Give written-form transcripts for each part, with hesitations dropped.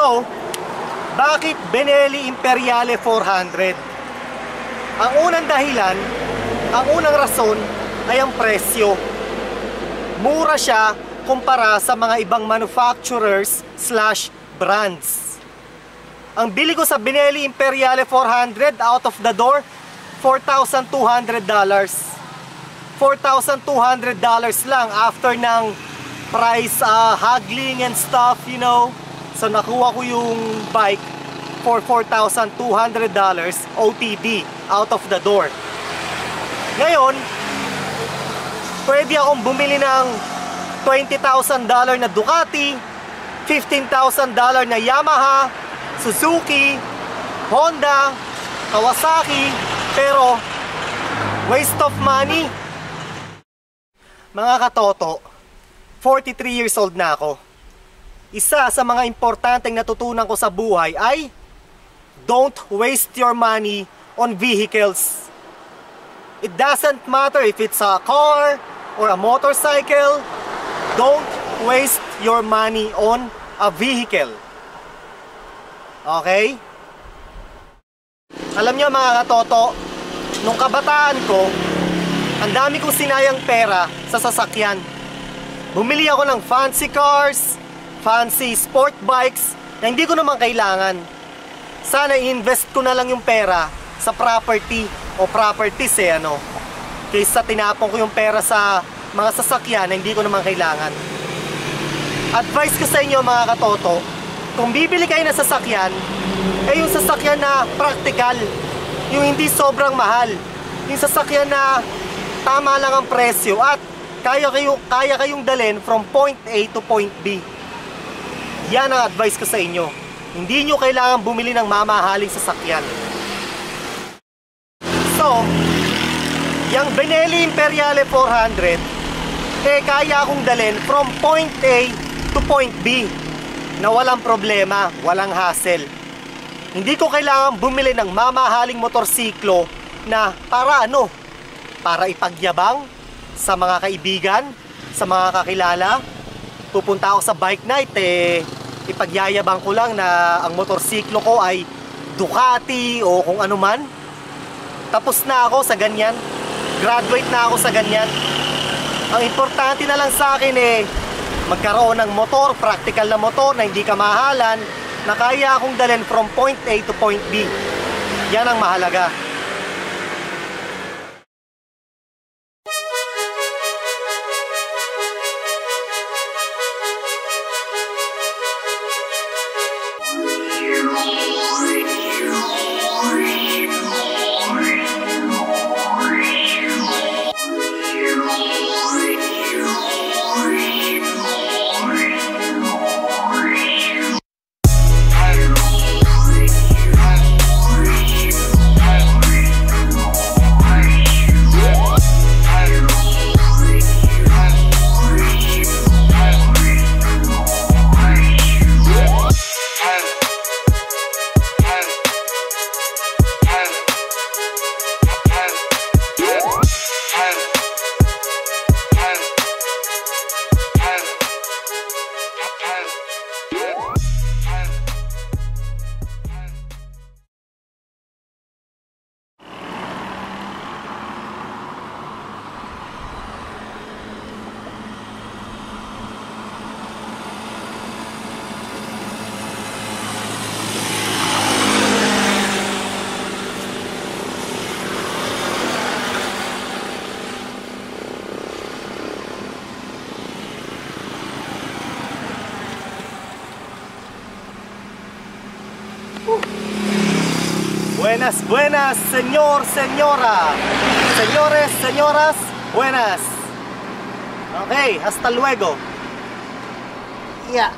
So, bakit Benelli Imperiale 400? Ang unang dahilan, ang unang rason ay ang presyo. Mura siya kumpara sa mga ibang manufacturers / brands. Ang bili ko sa Benelli Imperiale 400 out of the door, $4,200. $4,200 lang after ng price haggling and stuff, you know. So nakuha ko yung bike for $4,200 OTD out of the door. Ngayon, pwede akong bumili ng $20,000 na Ducati, $15,000 na Yamaha, Suzuki, Honda, Kawasaki, pero waste of money. Mga katoto, 43 years old na ako. Isa sa mga importanteng natutunan ko sa buhay ay don't waste your money on vehicles. It doesn't matter if it's a car or a motorcycle. Don't waste your money on a vehicle. Okay? Alam nyo mga katoto, nung kabataan ko, ang dami kong sinayang pera sa sasakyan. Bumili ako ng fancy cars, fancy sport bikes na hindi ko naman kailangan. Sana i-invest ko na lang yung pera sa property o properties kaysa tinapon ko yung pera sa mga sasakyan na hindi ko naman kailangan. Advice ko sa inyo mga katoto, kung bibili kayo ng sasakyan, yung sasakyan na practical, yung hindi sobrang mahal, yung sasakyan na tama lang ang presyo at kaya kayong dalhin from point A to point B. Yan ang advice ko sa inyo. Hindi nyo kailangan bumili ng mamahaling sasakyan. So, yung Benelli Imperiale 400, kaya akong dalhin from point A to point B na walang problema, walang hassle. Hindi ko kailangan bumili ng mamahaling motorsiklo na para ipagyabang sa mga kaibigan, sa mga kakilala. Pupunta ako sa bike night, ipagyayabang ko lang na ang motorsiklo ko ay Ducati o kung ano man. Tapos na ako sa ganyan. Graduate na ako sa ganyan. Ang importante na lang sa akin magkaroon ng motor, practical na motor na hindi kamahalan, na kaya akong dalhin from point A to point B. Yan ang mahalaga. Buenas, buenas, señor, señora. Señores, señoras, buenas. Okay, hasta luego. Yeah.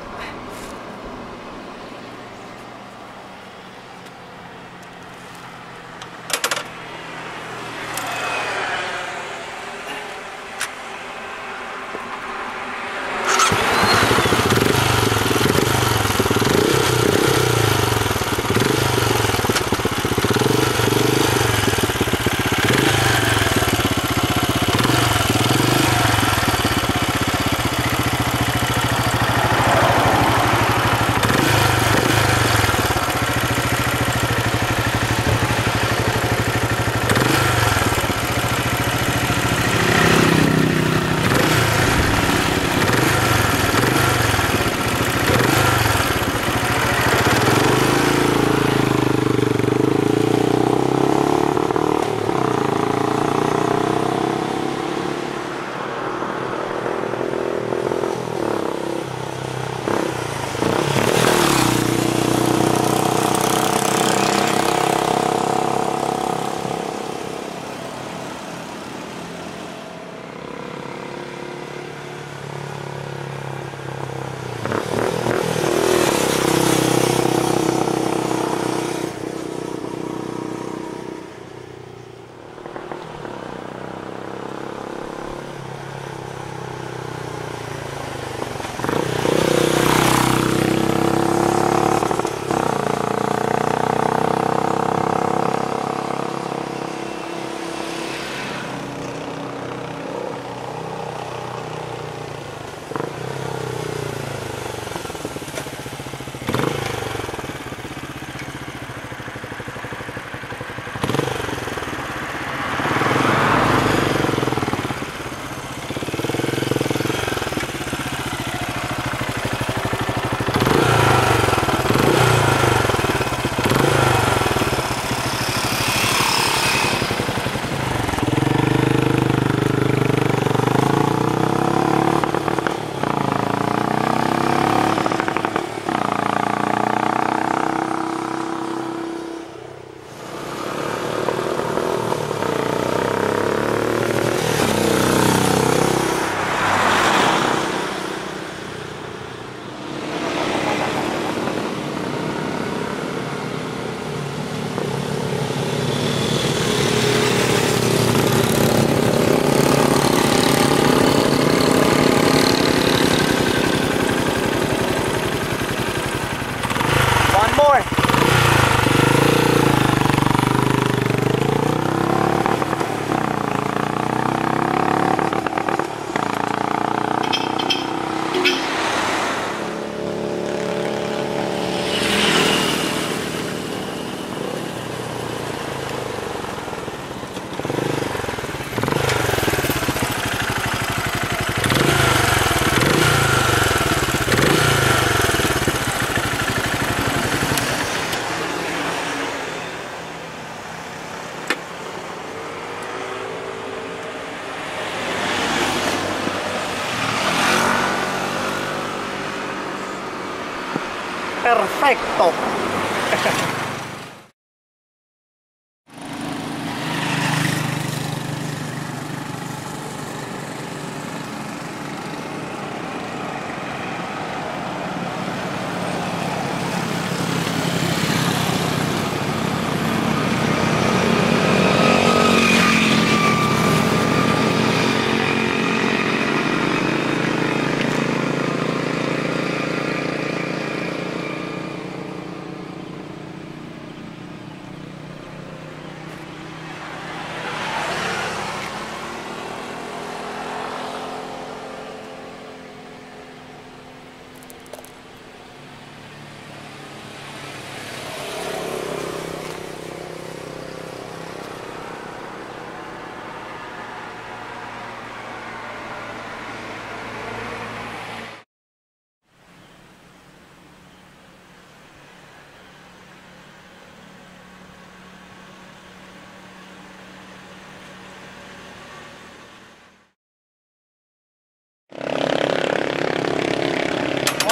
Perfecto!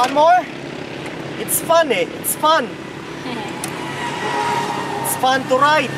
One more? It's fun eh. It's fun. It's fun to ride.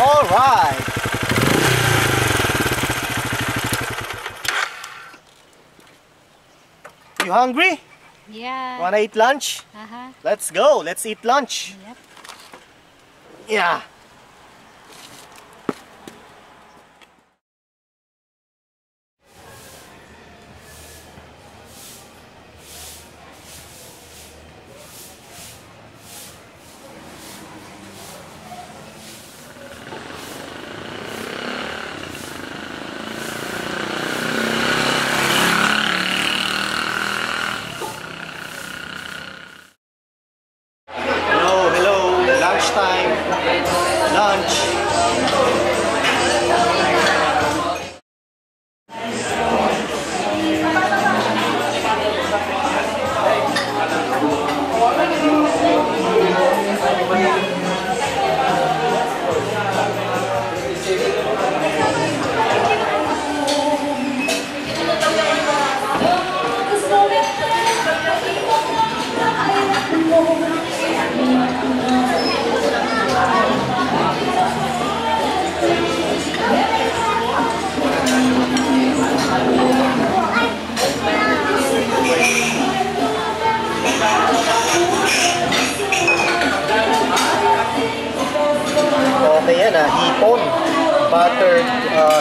All right. You hungry? Yeah. Wanna eat lunch? Uh-huh. Let's go. Let's eat lunch. Yep. Yeah. Hello, hello. Lunchtime. Lunch. Okay yan ah, hipon. Buttered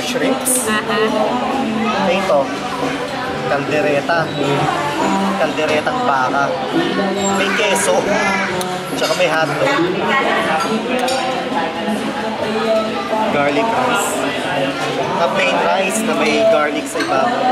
shrimps. Ito, kaldereta. Kalderetang baka. May keso. Tsaka may hotdog. Garlic rice. Plain rice na may garlic sa ibabaw.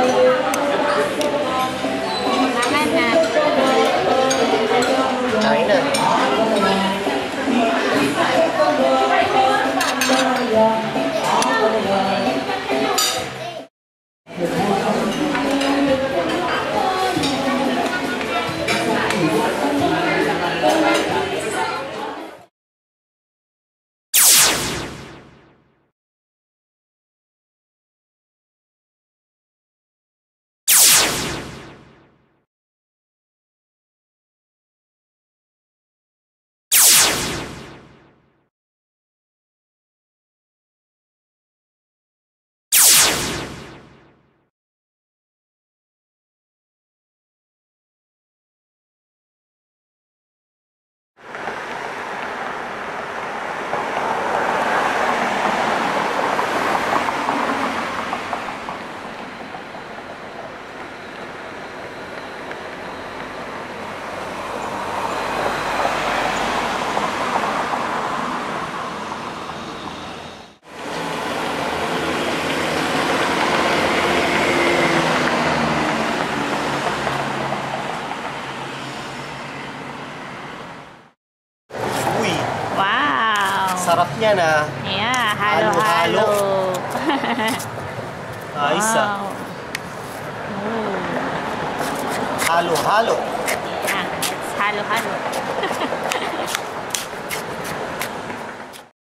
niya na. Yeah, halo-halo. Ayos ah. Wow. Oh. Halo-halo. Yeah, it's halo-halo.